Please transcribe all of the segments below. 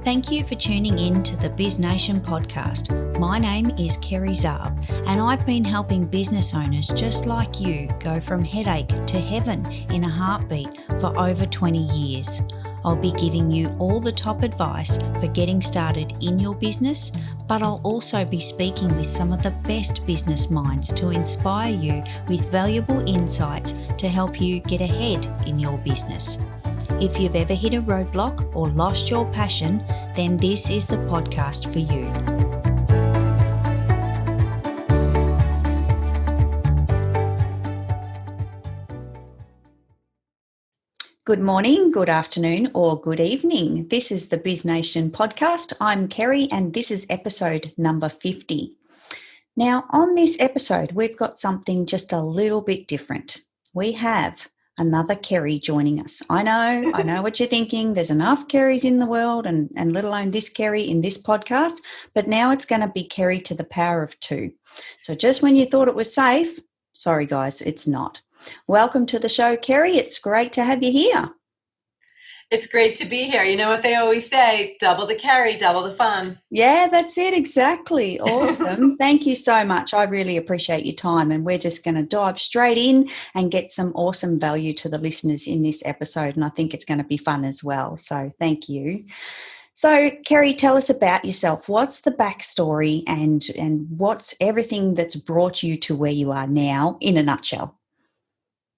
Thank you for tuning in to the BizNation podcast. My name is Kerry Zarb, and I've been helping business owners just like you go from headache to heaven in a heartbeat for over 20 years. I'll be giving you all the top advice for getting started in your business, but I'll also be speaking with some of the best business minds to inspire you with valuable insights to help you get ahead in your business. If you've ever hit a roadblock or lost your passion, then this is the podcast for you. Good morning, good afternoon, or good evening. This is the BizNation podcast. I'm Kerry, and this is episode number 50. Now, on this episode, we've got something just a little bit different. We have another Kerry joining us. I know what you're thinking. There's enough Kerrys in the world, and let alone this Kerry in this podcast, but now it's going to be Kerry to the power of 2. So just when you thought it was safe, sorry guys, it's not. Welcome to the show, Kerry. It's great to have you here. It's great to be here. You know what they always say, double the Kerry, double the fun. Yeah, that's it. Exactly. Awesome. Thank you so much. I really appreciate your time. And we're just going to dive straight in and get some awesome value to the listeners in this episode. And I think it's going to be fun as well. So thank you. So, Kerry, tell us about yourself. What's the backstory and what's everything that's brought you to where you are now in a nutshell?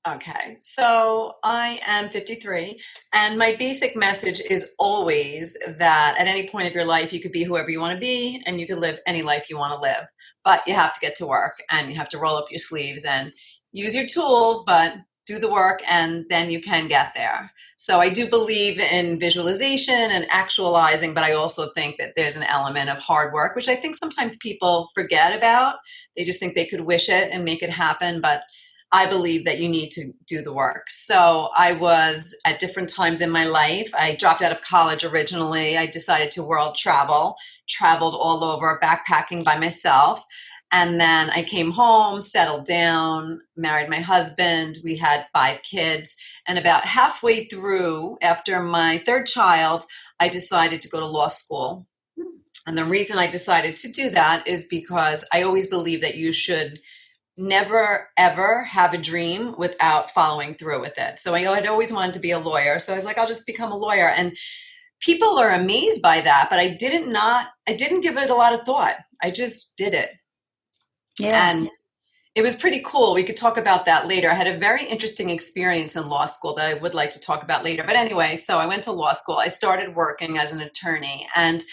Okay, so I am 53, and my basic message is always that at any point of your life, you could be whoever you want to be, and you could live any life you want to live. But you have to get to work, and you have to roll up your sleeves and use your tools, but do the work, and then you can get there. So I do believe in visualization and actualizing, but I also think that there's an element of hard work, which I think sometimes people forget about. They just think they could wish it and make it happen, but I believe that you need to do the work. So I was at different times in my life. I dropped out of college originally. I decided to world traveled all over, backpacking by myself. And then I came home, settled down, married my husband. We had 5 kids. And about halfway through, after my 3rd child, I decided to go to law school. And the reason I decided to do that is because I always believe that you should never, ever have a dream without following through with it. So I had always wanted to be a lawyer. So I was like, I'll just become a lawyer. And people are amazed by that, but I didn't give it a lot of thought. I just did it. Yeah. And it was pretty cool. We could talk about that later. I had a very interesting experience in law school that I would like to talk about later. But anyway, so I went to law school. I started working as an attorney, and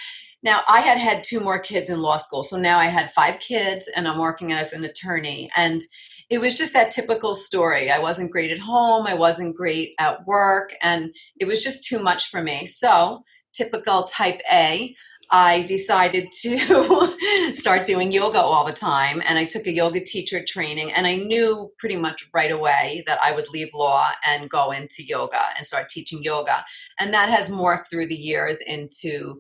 now, I had 2 more kids in law school, so now I had 5 kids, and I'm working as an attorney. And it was just that typical story. I wasn't great at home, I wasn't great at work, and it was just too much for me. So, typical type A, I decided to start doing yoga all the time, and I took a yoga teacher training, and I knew pretty much right away that I would leave law and go into yoga and start teaching yoga. And that has morphed through the years into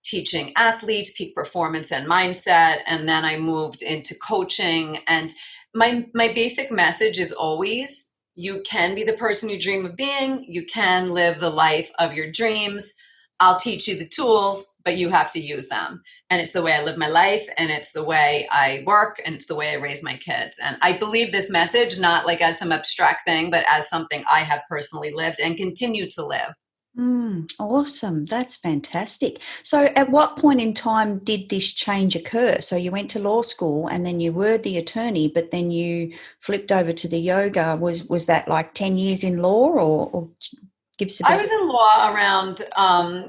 teaching athletes peak performance and mindset. And then I moved into coaching. And my basic message is always, you can be the person you dream of being. You can live the life of your dreams. I'll teach you the tools, but you have to use them. And it's the way I live my life, and it's the way I work, and it's the way I raise my kids. And I believe this message, not like as some abstract thing, but as something I have personally lived and continue to live. Awesome. That's fantastic. So at what point in time did this change occur? So you went to law school and then you were the attorney, but then you flipped over to the yoga. Was that like 10 years in law or give us a bit? I was in law around,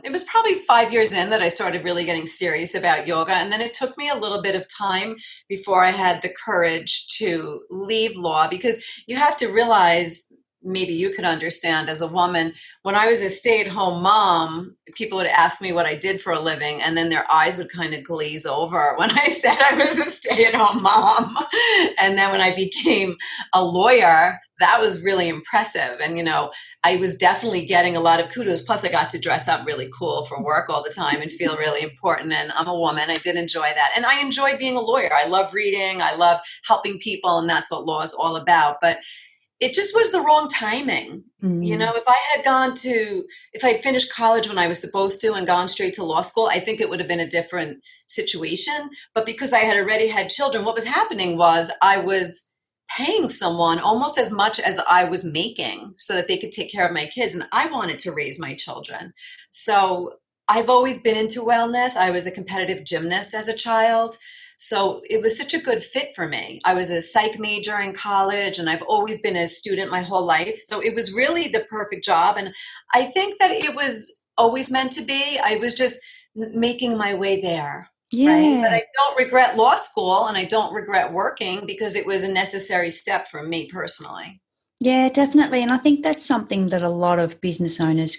it was probably 5 years in that I started really getting serious about yoga. And then it took me a little bit of time before I had the courage to leave law, because you have to realize, maybe you could understand as a woman, when I was a stay-at-home mom, people would ask me what I did for a living, and then their eyes would kind of glaze over when I said I was a stay-at-home mom. And then when I became a lawyer, that was really impressive. And, I was definitely getting a lot of kudos. Plus, I got to dress up really cool for work all the time and feel really important. And I'm a woman. I did enjoy that. And I enjoyed being a lawyer. I love reading. I love helping people. And that's what law is all about. But it just was the wrong timing. You know, if I had finished college when I was supposed to and gone straight to law school, I think it would have been a different situation. But because I had already had children, what was happening was I was paying someone almost as much as I was making so that they could take care of my kids. And I wanted to raise my children. So I've always been into wellness. I was a competitive gymnast as a child. So it was such a good fit for me. I was a psych major in college, and I've always been a student my whole life. So it was really the perfect job. And I think that it was always meant to be. I was just making my way there. Right. But Yeah. I don't regret law school, and I don't regret working because it was a necessary step for me personally. Yeah, definitely. And I think that's something that a lot of business owners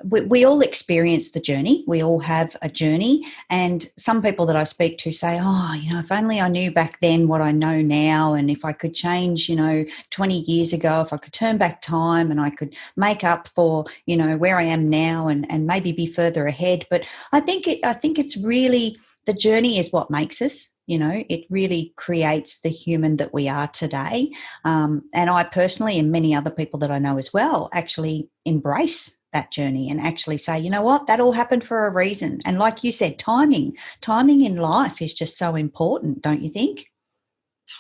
we all experience the journey. We all have a journey. And some people that I speak to say, oh, if only I knew back then what I know now. And if I could change, 20 years ago, if I could turn back time and I could make up for, where I am now and maybe be further ahead. But I think it's really, the journey is what makes us. It really creates the human that we are today. And I personally, and many other people that I know as well, actually embrace that journey and actually say, you know what, that all happened for a reason. And like you said, timing in life is just so important, don't you think?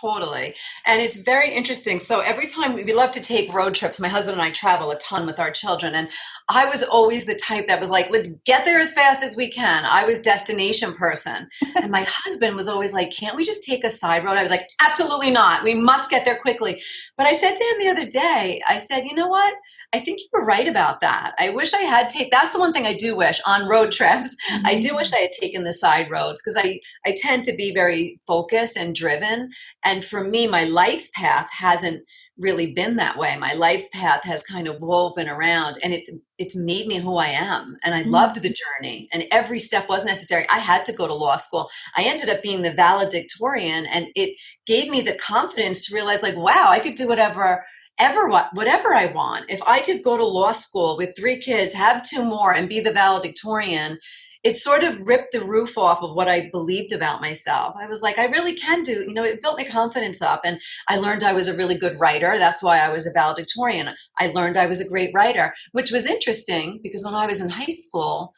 Totally. And it's very interesting. So every time we love to take road trips, my husband and I travel a ton with our children. And I was always the type that was like, let's get there as fast as we can. I was destination person. And my husband was always like, can't we just take a side road? I was like, absolutely not. We must get there quickly. But I said to him the other day, I said, you know what? I think you were right about that. I wish I had that's the one thing I do wish on road trips. Mm-hmm. I do wish I had taken the side roads because I tend to be very focused and driven. And for me, my life's path hasn't really been that way. My life's path has kind of woven around, and it's made me who I am. And I loved the journey, and every step was necessary. I had to go to law school. I ended up being the valedictorian, and it gave me the confidence to realize, like, wow, I could do whatever I want. If I could go to law school with 3 kids, have 2 more, and be the valedictorian, it sort of ripped the roof off of what I believed about myself. I was like, I really can do, it built my confidence up. And I learned I was a really good writer. That's why I was a valedictorian. I learned I was a great writer, which was interesting because when I was in high school,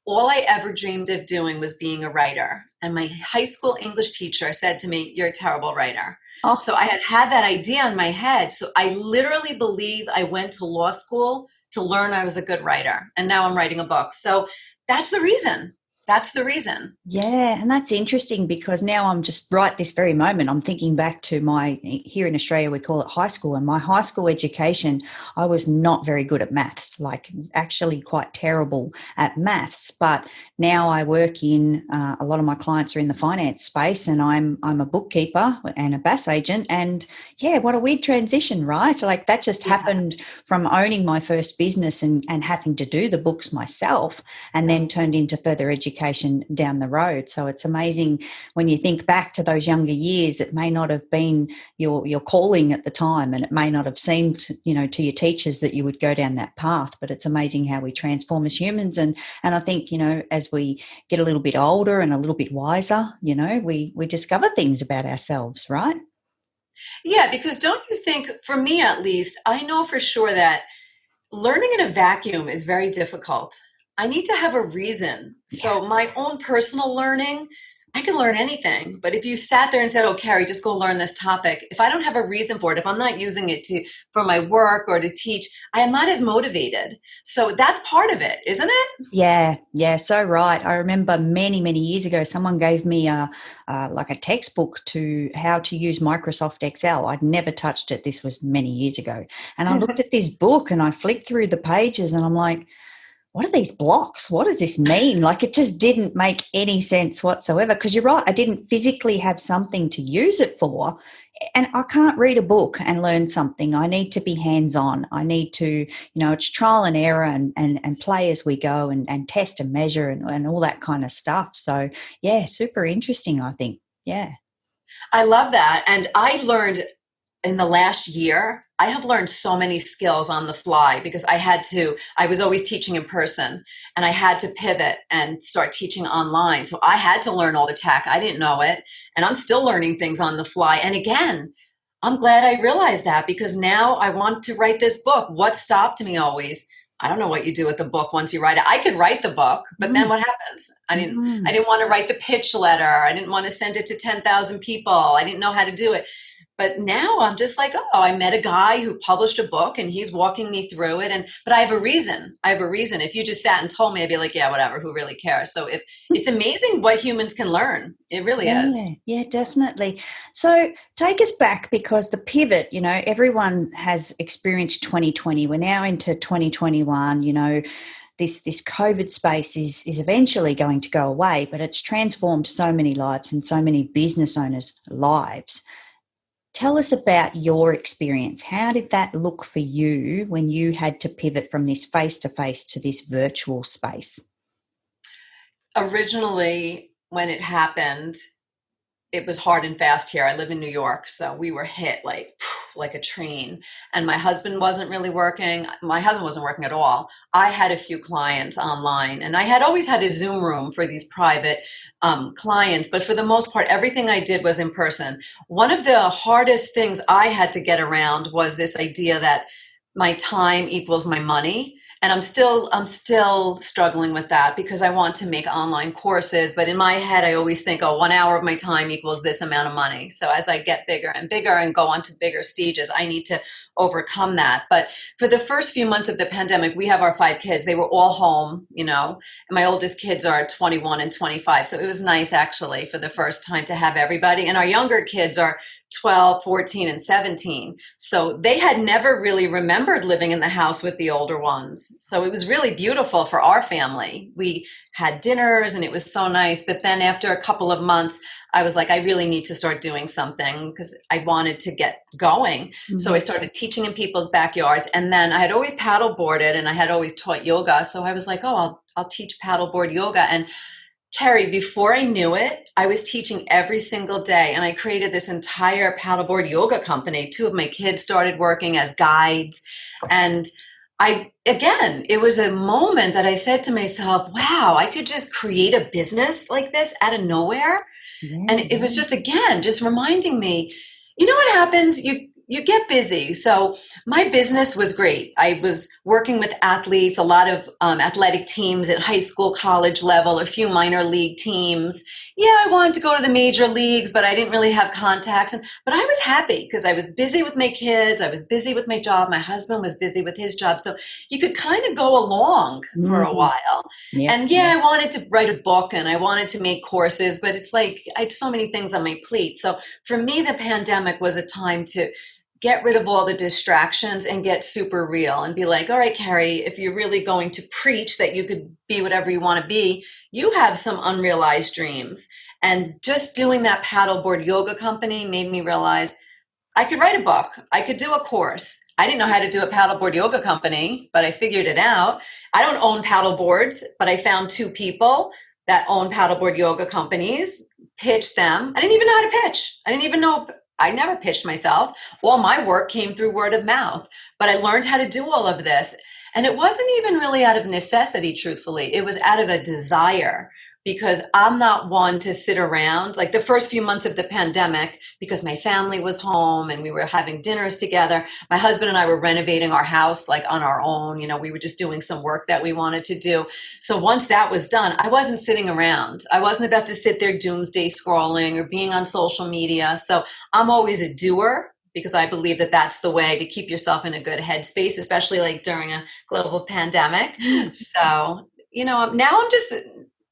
all I ever dreamed of doing was being a writer. And my high school English teacher said to me, you're a terrible writer. Oh. So I had that idea in my head. So I literally believe I went to law school to learn I was a good writer. And now I'm writing a book. So that's the reason. Yeah. And that's interesting because now I'm just right this very moment, I'm thinking back to here in Australia, we call it high school. And my high school education, I was not very good at maths, like actually quite terrible at maths. But now I work in, a lot of my clients are in the finance space, and I'm a bookkeeper and a BAS agent. And yeah, what a weird transition, right? Like that just happened from owning my first business and having to do the books myself, and then turned into further education down the road. So it's amazing when you think back to those younger years. It may not have been your calling at the time, and it may not have seemed, to your teachers that you would go down that path. But it's amazing how we transform as humans. And I think, as we get a little bit older and a little bit wiser, we discover things about ourselves, right? Yeah, because don't you think, for me at least, I know for sure that learning in a vacuum is very difficult. I need to have a reason. So my own personal learning, I can learn anything. But if you sat there and said, oh, Kerry, just go learn this topic, if I don't have a reason for it, if I'm not using it for my work or to teach, I am not as motivated. So that's part of it, isn't it? Yeah, so right. I remember many, many years ago, someone gave me a textbook to how to use Microsoft Excel. I'd never touched it. This was many years ago. And I looked at this book and I flicked through the pages and I'm like, what are these blocks? What does this mean? Like, it just didn't make any sense whatsoever. Because you're right, I didn't physically have something to use it for. And I can't read a book and learn something. I need to be hands-on. I need to, it's trial and error and play as we go and test and measure and all that kind of stuff. So, yeah, super interesting, I think. Yeah. I love that. And I learned in the last year, I have learned so many skills on the fly because I was always teaching in person and I had to pivot and start teaching online. So I had to learn all the tech. I didn't know it. And I'm still learning things on the fly. And again, I'm glad I realized that, because now I want to write this book. What stopped me always? I don't know what you do with the book once you write it. I could write the book, but then Mm, what happens? I mm. didn't want to write the pitch letter. I didn't want to send it to 10,000 people. I didn't know how to do it. But now I'm just like, oh, I met a guy who published a book and he's walking me through it. But I have a reason. I have a reason. If you just sat and told me, I'd be like, yeah, whatever, who really cares? So it's amazing what humans can learn. It really Yeah, is. yeah, definitely. So take us back, because the pivot, everyone has experienced 2020. We're now into 2021. This COVID space is eventually going to go away, but it's transformed so many lives and so many business owners' lives. Tell us about your experience. How did that look for you when you had to pivot from this face-to-face to this virtual space? Originally, when it happened, it was hard and fast here. I live in New York, so we were hit like a train. And my husband wasn't really working. My husband wasn't working at all. I had a few clients online, and I had always had a Zoom room for these private clients, but for the most part, everything I did was in person. One of the hardest things I had to get around was this idea that my time equals my money. And I'm still struggling with that, because I want to make online courses, but in my head I always think, oh, 1 hour of my time equals this amount of money. So as I get bigger and bigger and go on to bigger stages, I need to overcome that. But for the first few months of the pandemic, we have our 5 kids. They were all home, and my oldest kids are 21 and 25. So it was nice, actually, for the first time to have everybody. And our younger kids are 12, 14, and 17. So they had never really remembered living in the house with the older ones. So it was really beautiful for our family. We had dinners and it was so nice. But then after a couple of months, I was like, I really need to start doing something, because I wanted to get going. So I started teaching in people's backyards. And then I had always paddleboarded and I had always taught yoga. So I was like, oh, I'll teach paddleboard yoga. And Kerry, before I knew it, I was teaching every single day, and I created this entire paddleboard yoga company. 2 of my kids started working as guides, and it was a moment that I said to myself, wow, I could just create a business like this out of nowhere. Yeah, And it was just reminding me, what happens? You get busy. So my business was great. I was working with athletes, a lot of athletic teams at high school, college level, a few minor league teams. Yeah, I wanted to go to the major leagues, but I didn't really have contacts. But I was happy because I was busy with my kids. I was busy with my job. My husband was busy with his job. So you could kind of go along for a while. Yep. And yeah, I wanted to write a book and I wanted to make courses, but it's like I had so many things on my plate. So for me, the pandemic was a time to get rid of all the distractions and get super real and be like, all right, Kerry, if you're really going to preach that you could be whatever you want to be, you have some unrealized dreams. And just doing that paddleboard yoga company made me realize I could write a book. I could do a course. I didn't know how to do a paddleboard yoga company, but I figured it out. I don't own paddle boards, but I found 2 people that own paddleboard yoga companies, pitched them. I didn't even know how to pitch. I didn't even know. I never pitched myself. All my work came through word of mouth, but I learned how to do all of this. And it wasn't even really out of necessity, truthfully. It was out of a desire, because I'm not one to sit around. Like the first few months of the pandemic, because my family was home and we were having dinners together, my husband and I were renovating our house like on our own. We were just doing some work that we wanted to do. So once that was done, I wasn't sitting around. I wasn't about to sit there doomsday scrolling or being on social media. So I'm always a doer, because I believe that that's the way to keep yourself in a good headspace, especially like during a global pandemic. So, now I'm just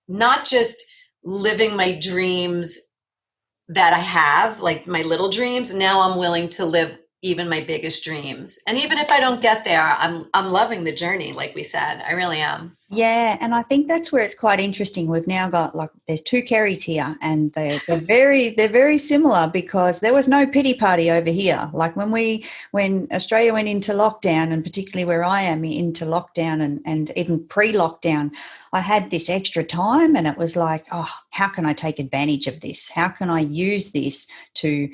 not just living my dreams that I have, like my little dreams. Now I'm willing to live even my biggest dreams. And even if I don't get there, I'm loving the journey, like we said. I really am. Yeah, and I think that's where it's quite interesting. We've now got there's 2 Kerrys here, and they're very similar, because there was no pity party over here. Like when Australia went into lockdown, and particularly where I am into lockdown and even pre-lockdown, I had this extra time, and it was like, oh, how can I take advantage of this? How can I use this to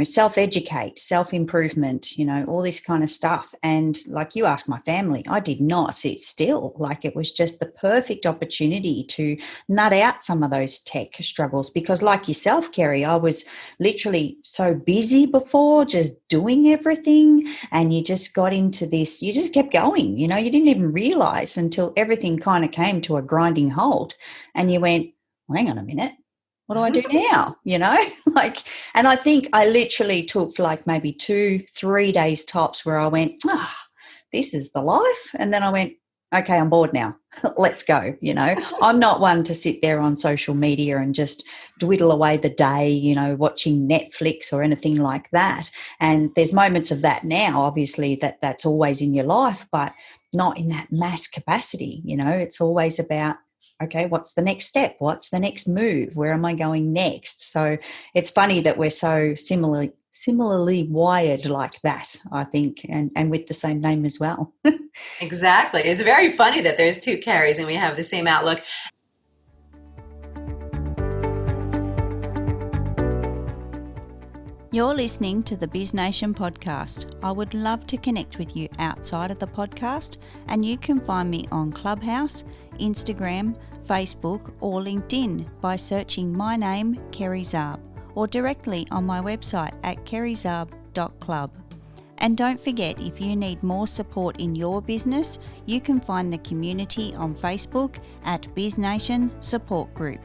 self-educate, self-improvement, all this kind of stuff. And like you ask my family, I did not sit still. Like it was just the perfect opportunity to nut out some of those tech struggles because like yourself, Kerry, I was literally so busy before just doing everything. And you just got into this, you just kept going, you didn't even realize until everything kind of came to a grinding halt and you went, well, hang on a minute. What do I do now? And I think I literally took like maybe 2-3 days tops where I went, this is the life. And then I went, okay, I'm bored now. Let's go. I'm not one to sit there on social media and just dwiddle away the day, watching Netflix or anything like that. And there's moments of that now, obviously, that's always in your life, but not in that mass capacity. It's always about, okay, what's the next step? What's the next move? Where am I going next? So it's funny that we're so similarly wired like that, I think, and with the same name as well. Exactly. It's very funny that there's two Kerrys and we have the same outlook. You're listening to the BizNation podcast. I would love to connect with you outside of the podcast, and you can find me on Clubhouse, Instagram, Facebook, or LinkedIn by searching my name, Kerry Zarb, or directly on my website at kerryzarb.club. And don't forget, if you need more support in your business, you can find the community on Facebook at BizNation Support Group.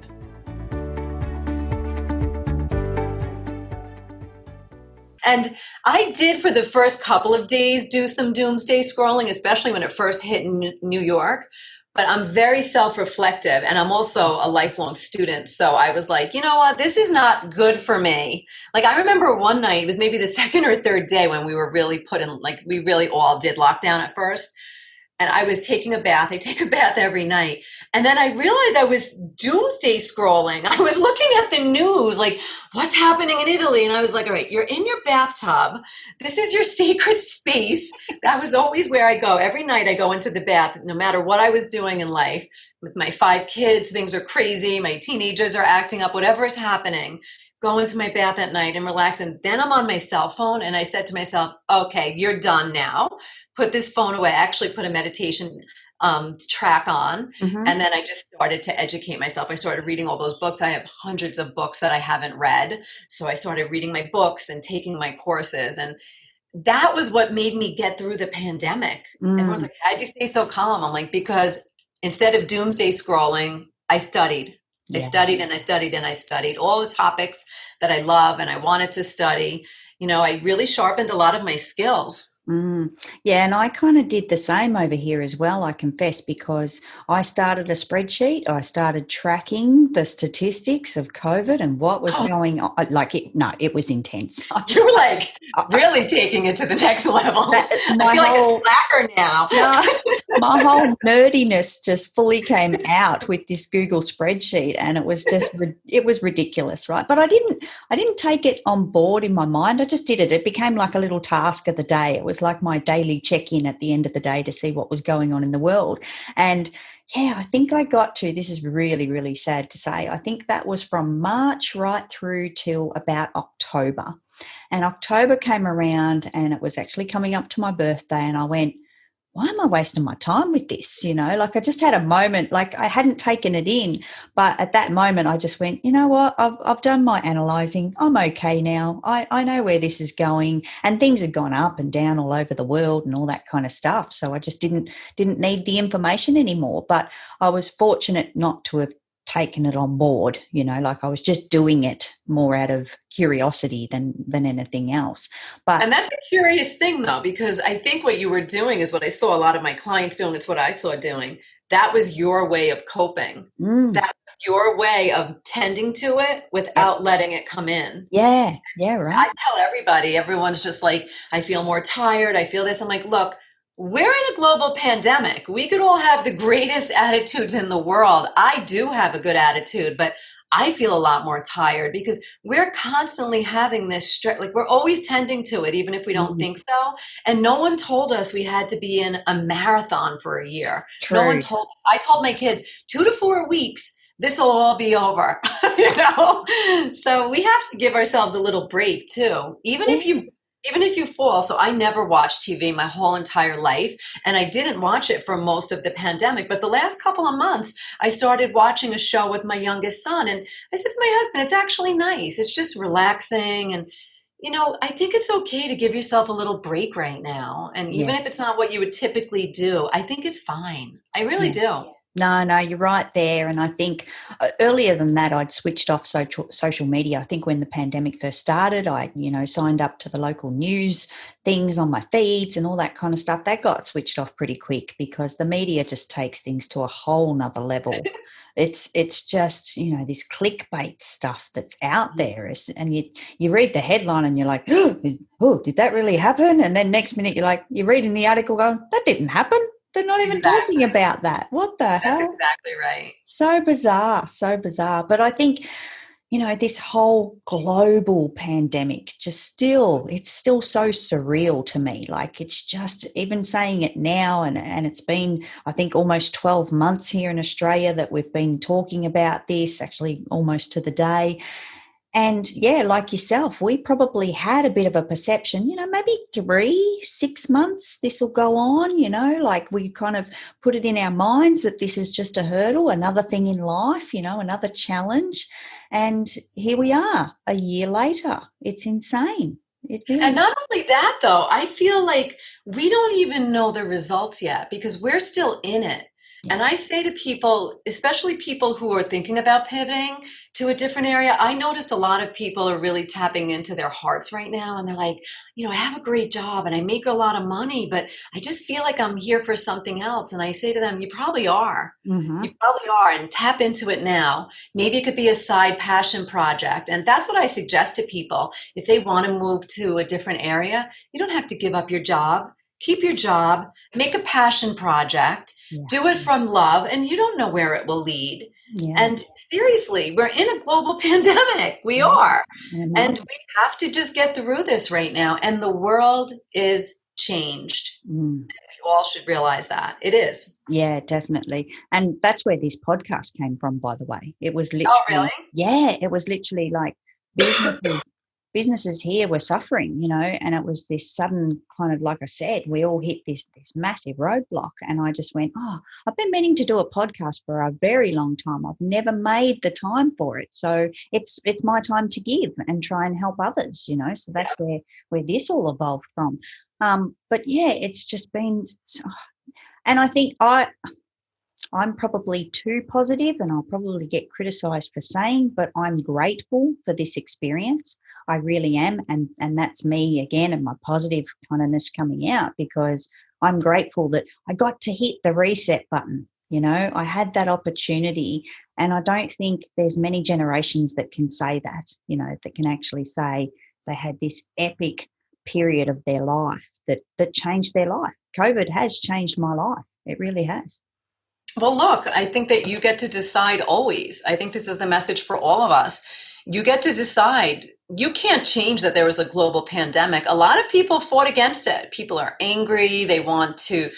And I did for the first couple of days do some doomsday scrolling, especially when it first hit in New York. But I'm very self-reflective and I'm also a lifelong student. So I was like, you know what, this is not good for me. Like I remember one night, it was maybe the second or third day when we were really put in, like we really all did lockdown at first. And I was taking a bath. I take a bath every night. And then I realized I was doomsday scrolling. I was looking at the news, like what's happening in Italy. And I was like, all right, you're in your bathtub. This is your sacred space. That was always where I go. Every night I go into the bath, no matter what I was doing in life. With my 5 kids, things are crazy. My teenagers are acting up, whatever is happening. Go into my bath at night and relax. And then I'm on my cell phone. And I said to myself, okay, you're done now. Put this phone away. I actually put a meditation track on. Mm-hmm. And then I just started to educate myself. I started reading all those books. I have hundreds of books that I haven't read. So I started reading my books and taking my courses. And that was what made me get through the pandemic. Everyone's like, how'd you stay so calm? I'm like, because instead of doomsday scrolling, I studied. Yeah. I studied and I studied and I studied all the topics that I love and I wanted to study. I really sharpened a lot of my skills. Yeah, and I kind of did the same over here as well, I confess, because I started a spreadsheet. I started tracking the statistics of COVID and what was going on. It was intense. You were like really taking it to the next level. I feel like a slacker now. My whole nerdiness just fully came out with this Google spreadsheet, and it was ridiculous, right? But I didn't take it on board in my mind. I just did it. It became like a little task of the day. It was like my daily check-in at the end of the day to see what was going on in the world. And yeah, I think I got to, this is really, really sad to say, I think that was from March right through till about October. And October came around and it was actually coming up to my birthday, and I went, why am I wasting my time with this? I just had a moment, like I hadn't taken it in, but at that moment I just went, you know what, I've done my analysing. I'm okay now. I know where this is going, and things had gone up and down all over the world and all that kind of stuff. So I just didn't need the information anymore, but I was fortunate not to have taken it on board, like I was just doing it more out of curiosity than anything else. And that's a curious thing though, because I think what you were doing is what I saw a lot of my clients doing. It's what I saw doing. That was your way of coping. That was your way of tending to it without letting it come in. Yeah, right. I tell everybody, everyone's just like, I feel more tired. I feel this. I'm like, look, we're in a global pandemic. We could all have the greatest attitudes in the world. I do have a good attitude, but I feel a lot more tired because we're constantly having this like we're always tending to it, even if we don't think so. And no one told us we had to be in a marathon for a year. True. No one told us. I told my kids 2 to 4 weeks, this will all be over, you know? So we have to give ourselves a little break too. Even if you fall. So I never watched TV my whole entire life, and I didn't watch it for most of the pandemic. But the last couple of months, I started watching a show with my youngest son, and I said to my husband, it's actually nice. It's just relaxing. And, I think it's okay to give yourself a little break right now. And even Yeah. if it's not what you would typically do, I think it's fine. I really Yeah. do. No, you're right there. And I think earlier than that, I'd switched off social media. I think when the pandemic first started, I, signed up to the local news things on my feeds and all that kind of stuff. That got switched off pretty quick because the media just takes things to a whole nother level. It's just, this clickbait stuff that's out there. And you read the headline and you're like, oh, did that really happen? And then next minute you're reading the article going, that didn't happen. They're not even talking about that. What the hell? That's exactly right. So bizarre, so bizarre. But I think, this whole global pandemic it's still so surreal to me. Like it's just, even saying it now, and it's been, I think, almost 12 months here in Australia that we've been talking about this, actually almost to the day. And yeah, like yourself, we probably had a bit of a perception, maybe 6 months this will go on, like we kind of put it in our minds that this is just a hurdle, another thing in life, another challenge. And here we are a year later. It's insane. And not only that, though, I feel like we don't even know the results yet because we're still in it. And I say to people, especially people who are thinking about pivoting to a different area, I noticed a lot of people are really tapping into their hearts right now. And they're like, I have a great job and I make a lot of money, but I just feel like I'm here for something else. And I say to them, you probably are. Mm-hmm. You probably are. And tap into it now. Maybe it could be a side passion project. And that's what I suggest to people. If they want to move to a different area, you don't have to give up your job. Keep your job, make a passion project, do it from love, and you don't know where it will lead. Yeah. And seriously, we're in a global pandemic. We are. And we have to just get through this right now. And the world is changed. We all should realize that. It is. Yeah, definitely. And that's where this podcast came from, by the way. It was literally, oh, really? Yeah, it was literally like businesses here were suffering, and it was this sudden kind of, like I said, we all hit this massive roadblock. And I just went, I've been meaning to do a podcast for a very long time. I've never made the time for it. So it's my time to give and try and help others, so that's where this all evolved from. But yeah, it's just been, and I think I'm probably too positive and I'll probably get criticised for saying, but I'm grateful for this experience. I really am. And that's me again and my positive kind ofness coming out, because I'm grateful that I got to hit the reset button. I had that opportunity, and I don't think there's many generations that can say that, that can actually say they had this epic period of their life that changed their life. COVID has changed my life. It really has. Well, look, I think that you get to decide always. I think this is the message for all of us. You get to decide. You can't change that there was a global pandemic. A lot of people fought against it. People are angry. They want to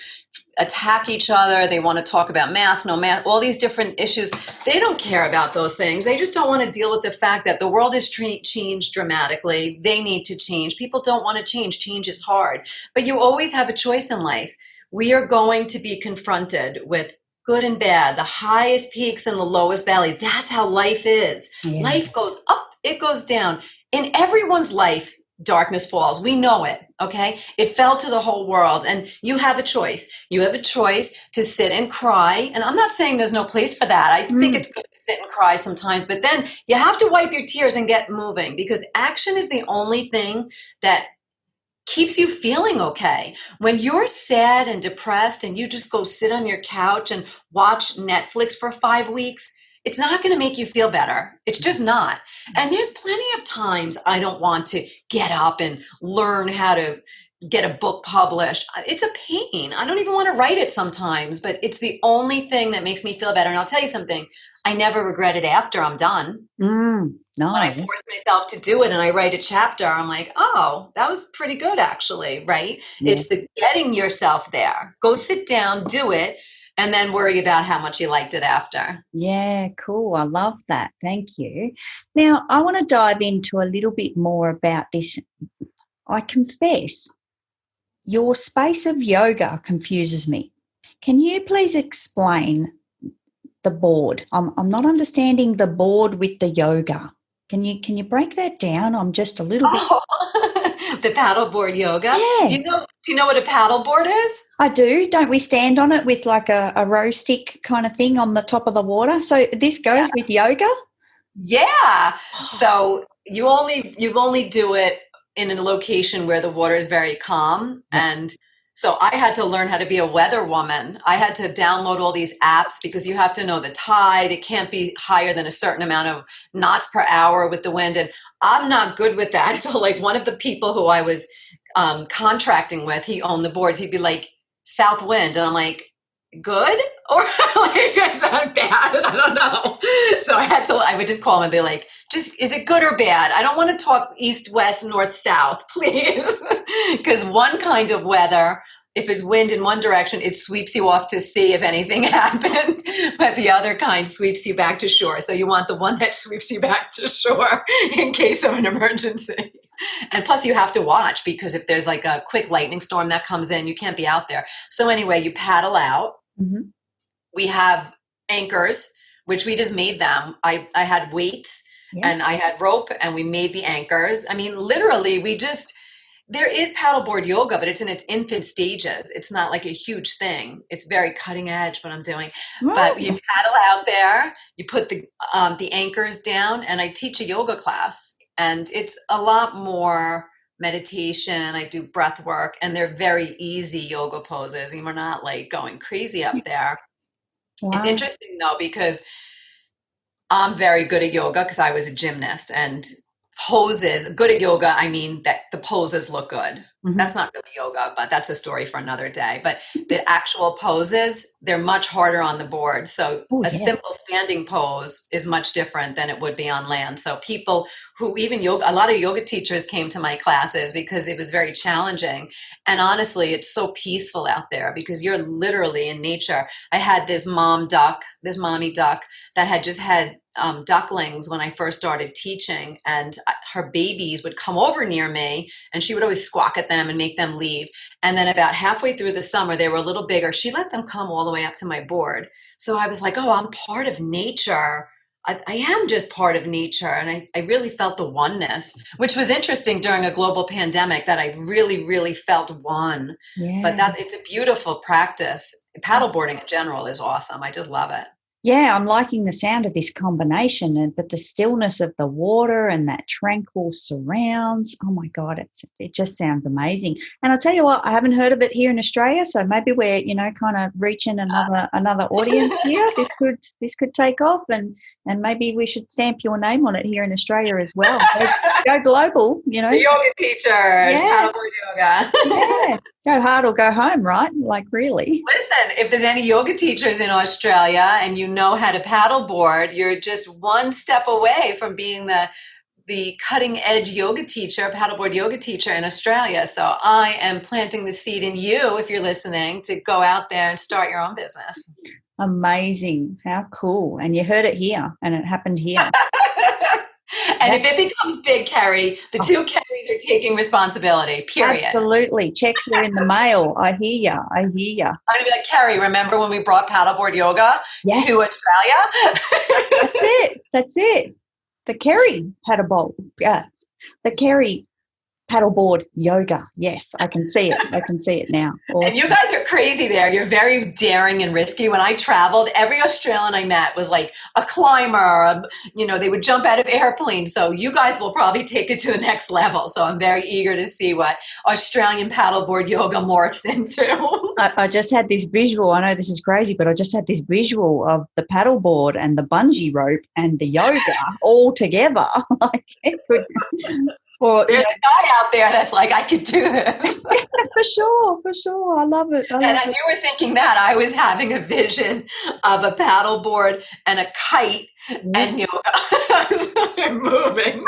attack each other. They want to talk about mask, no mask, all these different issues. They don't care about those things. They just don't want to deal with the fact that the world has changed dramatically. They need to change. People don't want to change. Change is hard. But you always have a choice in life. We are going to be confronted with good and bad, the highest peaks and the lowest valleys. That's how life is. Yeah. Life goes up, it goes down. In everyone's life, darkness falls. We know it, okay? It fell to the whole world, and you have a choice. You have a choice to sit and cry, and I'm not saying there's no place for that. I think it's good to sit and cry sometimes, but then you have to wipe your tears and get moving, because action is the only thing that keeps you feeling okay. When you're sad and depressed and you just go sit on your couch and watch Netflix for 5 weeks, it's not going to make you feel better. It's just not. And there's plenty of times I don't want to get up and learn how to get a book published. It's a pain. I don't even want to write it sometimes, but it's the only thing that makes me feel better. And I'll tell you something, I never regret it after I'm done. No. When I force myself to do it and I write a chapter, I'm like, oh, that was pretty good actually, right? Yeah. It's the getting yourself there. Go sit down, do it. and then worry about how much you liked it after. Yeah, cool. I love that. Thank you. Now, I want to dive into a little bit more about this. I confess, your space of yoga confuses me. Can you please explain the board? I'm not understanding the board with the yoga. Can you break that down? I'm just a little bit. Oh, the paddleboard yoga. Yeah, Do you know what a paddleboard is? I do. Don't we stand on it with like a row stick kind of thing on the top of the water? So this goes with yoga? Yeah. So you only do it in a location where the water is very calm. Yep. And so I had to learn how to be a weather woman. I had to download all these apps because you have to know the tide. It can't be higher than a certain amount of knots per hour with the wind. And I'm not good with that. So like one of the people who I was contracting with, he owned the boards. He'd be like, south wind. And I'm like, good? Or like, is that bad? I don't know. So I would just call him and be like, is it good or bad? I don't want to talk east, west, north, south, please. Because one kind of weather, if it's wind in one direction, it sweeps you off to sea if anything happens. But the other kind sweeps you back to shore. So you want the one that sweeps you back to shore in case of an emergency. And plus you have to watch because if there's like a quick lightning storm that comes in, you can't be out there. So anyway, you paddle out. Mm-hmm. We have anchors, which we just made them. I had weights and I had rope and we made the anchors. I mean, literally there is paddleboard yoga, but it's in its infant stages. It's not like a huge thing. It's very cutting edge what I'm doing. Right. But you paddle out there, you put the anchors down, and I teach a yoga class. And it's a lot more meditation. I do breath work, and they're very easy yoga poses. And we're not like going crazy up there. Wow. It's interesting though, because I'm very good at yoga because I was a gymnast, and poses, good at yoga, I mean that the poses look good. Mm-hmm. That's not really yoga, but that's a story for another day. But the actual poses, they're much harder on the board. So simple standing pose is much different than it would be on land. So people who a lot of yoga teachers came to my classes because it was very challenging. And honestly, it's so peaceful out there because you're literally in nature. I had this mommy duck that had just had ducklings when I first started teaching, and her babies would come over near me and she would always squawk at them and make them leave. And then about halfway through the summer, they were a little bigger. She let them come all the way up to my board. So I was like, oh, I'm part of nature. I am just part of nature. And I really felt the oneness, which was interesting during a global pandemic, that I really, really felt one. Yeah. But it's a beautiful practice. Paddleboarding in general is awesome. I just love it. Yeah, I'm liking the sound of this combination, but the stillness of the water and that tranquil surrounds. Oh my God, it just sounds amazing. And I'll tell you what, I haven't heard of it here in Australia, so maybe we're kind of reaching another audience here. This could take off, and maybe we should stamp your name on it here in Australia as well. Go global, The yoga teachers, paddleboard yoga. Yeah. Go hard or go home, right? Like, really. Listen, if there's any yoga teachers in Australia and you know how to paddleboard, you're just one step away from being the cutting edge yoga teacher, paddleboard yoga teacher in Australia. So I am planting the seed in you, if you're listening, to go out there and start your own business. Amazing. How cool. And you heard it here, and it happened here. And if it becomes big, Kerry, the two Kerrys are taking responsibility, period. Absolutely. Checks are in the mail. I hear you. I'm going to be like, Kerry, remember when we brought paddleboard yoga to Australia? That's it. The Kerry paddleboard. The Kerry paddleboard yoga. Yes, I can see it now. Awesome. And you guys are crazy there. You're very daring and risky. When I traveled, every Australian I met was like a climber. They would jump out of airplanes. So you guys will probably take it to the next level. So I'm very eager to see what Australian paddleboard yoga morphs into. I just had this visual. I know this is crazy, but I just had this visual of the paddleboard and the bungee rope and the yoga all together. Like, it could... There's a guy out there that's like, I could do this. For sure. I love it. And as you were thinking that, I was having a vision of a paddleboard and a kite and yoga moving.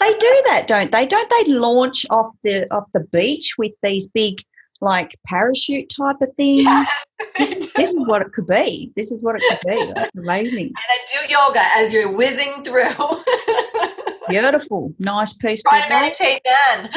They do that, don't they? Don't they launch off the beach with these big, like parachute type of thing. Yes. This is what it could be. This is what it could be. That's amazing. And I do yoga as you're whizzing through. Beautiful. Nice, peaceful. Try to meditate then.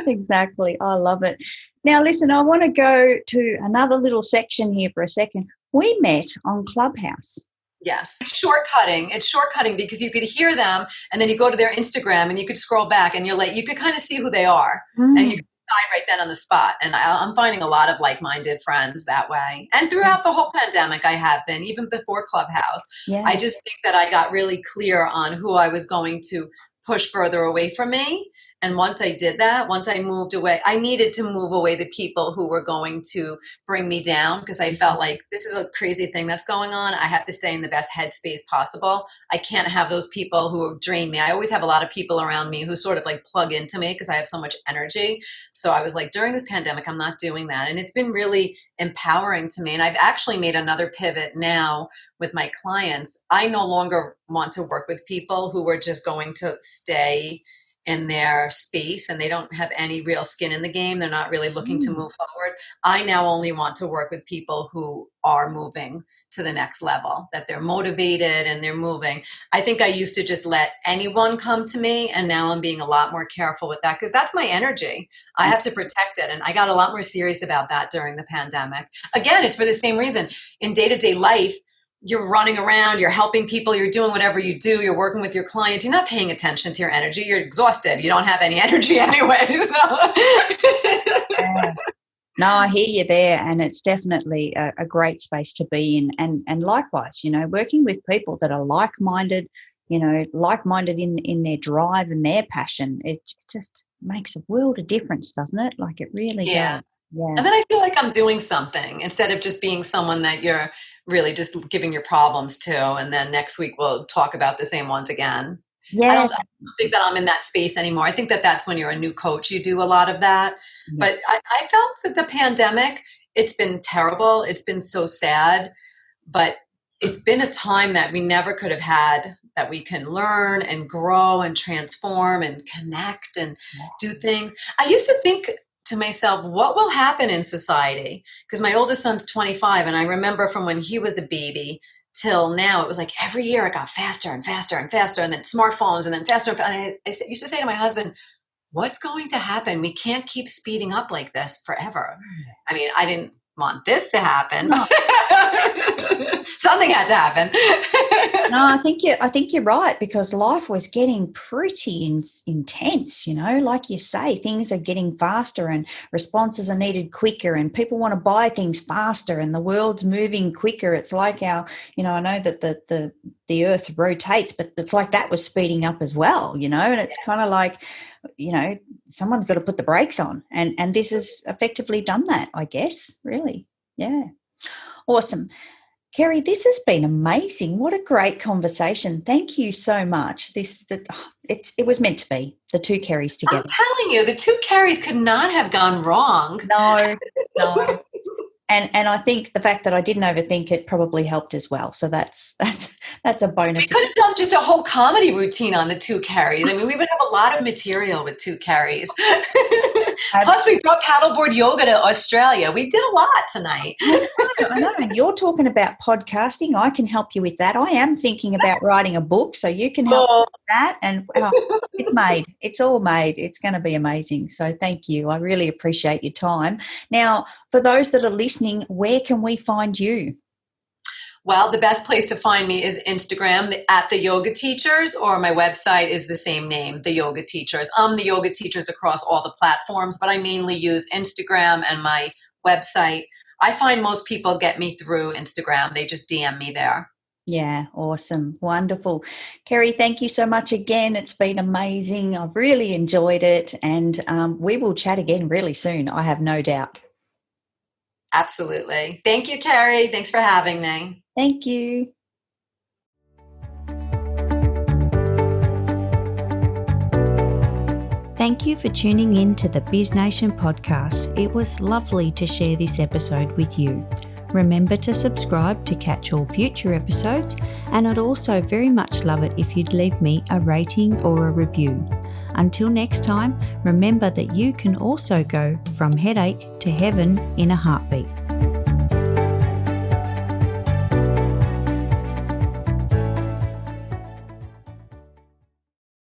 Exactly. I love it. Now, listen, I want to go to another little section here for a second. We met on Clubhouse. Yes. It's shortcutting because you could hear them and then you go to their Instagram and you could scroll back and you could kind of see who they are and you could decide right then on the spot. And I'm finding a lot of like-minded friends that way. And throughout the whole pandemic, I have been, even before Clubhouse. Yeah. I just think that I got really clear on who I was going to push further away from me. And once I did that, once I moved away, I needed to move away the people who were going to bring me down because I felt like this is a crazy thing that's going on. I have to stay in the best headspace possible. I can't have those people who drain me. I always have a lot of people around me who sort of like plug into me because I have so much energy. So I was like, during this pandemic, I'm not doing that. And it's been really empowering to me. And I've actually made another pivot now with my clients. I no longer want to work with people who are just going to stay in their space and they don't have any real skin in the game. They're not really looking to move forward. I now only want to work with people who are moving to the next level, that they're motivated and they're moving. I think I used to just let anyone come to me, and now I'm being a lot more careful with that because that's my energy. I have to protect it. And I got a lot more serious about that during the pandemic. Again, it's for the same reason. In day-to-day life, you're running around, you're helping people, you're doing whatever you do, you're working with your client, you're not paying attention to your energy, you're exhausted, you don't have any energy anyway. So. Yeah. No, I hear you there, and it's definitely a great space to be in. And likewise, working with people that are like-minded, like-minded in their drive and their passion, it just makes a world of difference, doesn't it? Like it really does. Yeah. And then I feel like I'm doing something instead of just being someone that you're really just giving your problems to, and then next week we'll talk about the same ones again. Yeah. I don't think that I'm in that space anymore. I think that that's when you're a new coach, you do a lot of that. Yeah. But I felt that the pandemic, it's been terrible. It's been so sad, but it's been a time that we never could have had, that we can learn and grow and transform and connect and do things. I used to think to myself, what will happen in society? Because my oldest son's 25, and I remember from when he was a baby till now, it was like every year it got faster and faster and faster, and then smartphones, and then faster and faster. And I used to say to my husband, what's going to happen? We can't keep speeding up like this forever. I mean, I didn't want this to happen. No. Something had to happen. No, I think you're right, because life was getting pretty intense, like you say, things are getting faster and responses are needed quicker and people want to buy things faster and the world's moving quicker. It's like I know that the earth rotates, but it's like that was speeding up as well, and it's kind of like, someone's got to put the brakes on, and this has effectively done that, I guess, really. Yeah. Awesome. Kerry, this has been amazing. What a great conversation. Thank you so much. It was meant to be, the two Kerrys together. I'm telling you, the two Kerrys could not have gone wrong. No. And I think the fact that I didn't overthink it probably helped as well. So that's a bonus. We could have done just a whole comedy routine on the two Kerrys. I mean, we would have a lot of material with two Kerrys. Plus, we brought paddleboard yoga to Australia. We did a lot tonight. I know. And you're talking about podcasting. I can help you with that. I am thinking about writing a book, so you can help with that. And it's made. It's all made. It's going to be amazing. So thank you. I really appreciate your time. Now, for those that are listening, where can we find you? Well, the best place to find me is Instagram at The Yoga Teachers, or my website is the same name, The Yoga Teachers. I'm The Yoga Teachers across all the platforms, but I mainly use Instagram and my website. I find most people get me through Instagram. They just DM me there. Yeah, awesome. Wonderful. Kerry, thank you so much again. It's been amazing. I've really enjoyed it, and we will chat again really soon, I have no doubt. Absolutely. Thank you, Kerry. Thanks for having me. Thank you. Thank you for tuning in to the BizNation podcast. It was lovely to share this episode with you. Remember to subscribe to catch all future episodes, and I'd also very much love it if you'd leave me a rating or a review. Until next time, remember that you can also go from headache to heaven in a heartbeat.